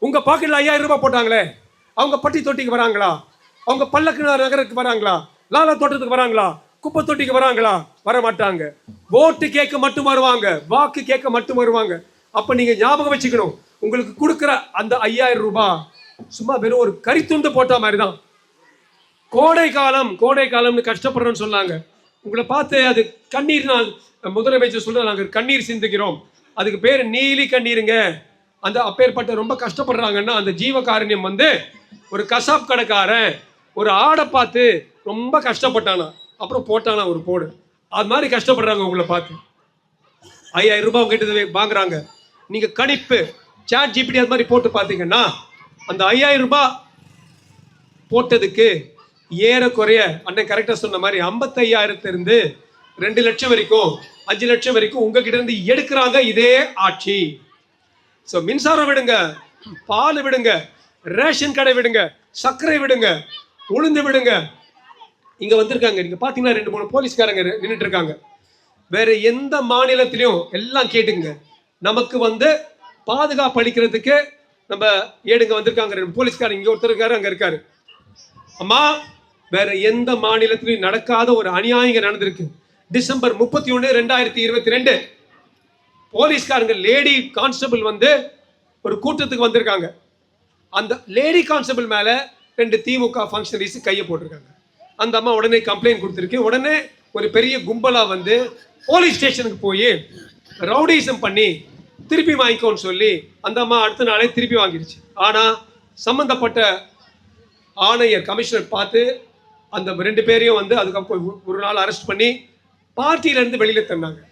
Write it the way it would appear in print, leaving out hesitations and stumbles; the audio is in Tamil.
உங்க பாக்கெட்ல 5000 ரூபாய் போட்டாங்களே, அவங்க பட்டி தொட்டிக்கு வராங்களா? அவங்க பல்லக்கு நகருக்கு வராங்களா? லாலா தோட்டத்துக்கு வராங்களா? குப்பை தொட்டிக்கு வராங்களா? வர மாட்டாங்க. ஓட்டு கேட்க மட்டும் வருவாங்க, வாக்கு கேட்க மட்டும் வருவாங்க. அப்ப நீங்க ஞாபகம் வச்சுக்கணும், உங்களுக்கு கொடுக்கிற அந்த 5000 ரூபாய் சும்மா வெறும் ஒரு கரித்துண்டு போட்ட மாதிரி தான். கோடை காலம்னு கஷ்டப்படுறோம்னு சொன்னாங்க. உங்களை பார்த்து அது கண்ணீர், நான் முதலமைச்சர் சொல்ற நாங்க கண்ணீர் சிந்துகிறோம். அதுக்கு பேர் நீலி கண்ணீருங்க. அந்த அப்பேற்பட்ட ரொம்ப கஷ்டப்படுறாங்கன்னா அந்த ஜீவகாருண்யம் வந்து ஒரு கசாப் கடைக்காரன் ஒரு ஆடை பார்த்து ரொம்ப கஷ்டப்பட்டானா, அப்புறம் போட்டானா ஒரு போடு. அது மாதிரி கஷ்டப்படுறாங்க உங்களை பார்த்து. 5000 ரூபாய் உங்ககிட்ட வாங்குறாங்க. நீங்க கணிப்பு சாட் ஜிபிடி அது மாதிரி போட்டு பார்த்தீங்கன்னா அந்த 5000 ரூபாய் போட்டதுக்கு ஏறக்குறைய அண்ணன் கரெக்டா சொன்ன மாதிரி 55,000 இருந்து 2 லட்சம் வரைக்கும் 5 லட்சம் வரைக்கும் உங்ககிட்ட இருந்து எடுக்கிறாங்க இதே ஆட்சி. ஸோ மின்சாரம் விடுங்க, பால் விடுங்க, ரேஷன் கடை விடுங்க, சர்க்கரை விடுங்க, உளுந்து விடுங்க. இங்க வந்திருக்காங்க, நீங்க பாத்தீங்கன்னா 2-3 போலீஸ்காரங்க நின்றுட்டு இருக்காங்க. வேற எந்த மாநிலத்திலையும் எல்லாம் கேட்டுங்க, நமக்கு வந்து பாதுகாப்பு அளிக்கிறதுக்கு நம்ம ஏடுங்க வந்திருக்காங்க. 2 போலீஸ்காரங்க, இங்க ஒருத்தர் இருக்காரு, அங்க இருக்காரு. அம்மா, வேற எந்த மாநிலத்திலையும் நடக்காத ஒரு அநியாயம் இங்க நடந்திருக்கு. டிசம்பர் 31, 2022 போலீஸ்காரங்க லேடி கான்ஸ்டபிள் வந்து ஒரு கூட்டத்துக்கு வந்திருக்காங்க. அந்த லேடி கான்ஸ்டபிள் மேல 2 திமுக ஃபங்க்ஷனரிஸ் கையை போட்டிருக்காங்க. அந்த அம்மா உடனே கம்ப்ளைண்ட் கொடுத்துருக்கு. உடனே ஒரு பெரிய கும்பலா வந்து போலீஸ் ஸ்டேஷனுக்கு போய் ரவுடிசம் பண்ணி திருப்பி வாங்கிக்கோன்னு சொல்லி அந்த அம்மா அடுத்த நாளே திருப்பி வாங்கிடுச்சு. ஆனா சம்பந்தப்பட்ட ஆணையர் கமிஷனர் பார்த்து அந்த 2 பேரையும் வந்து அதுக்கப்புறம் ஒரு நாள் அரெஸ்ட் பண்ணி பார்ட்டியில இருந்து வெளியில தந்தாங்க.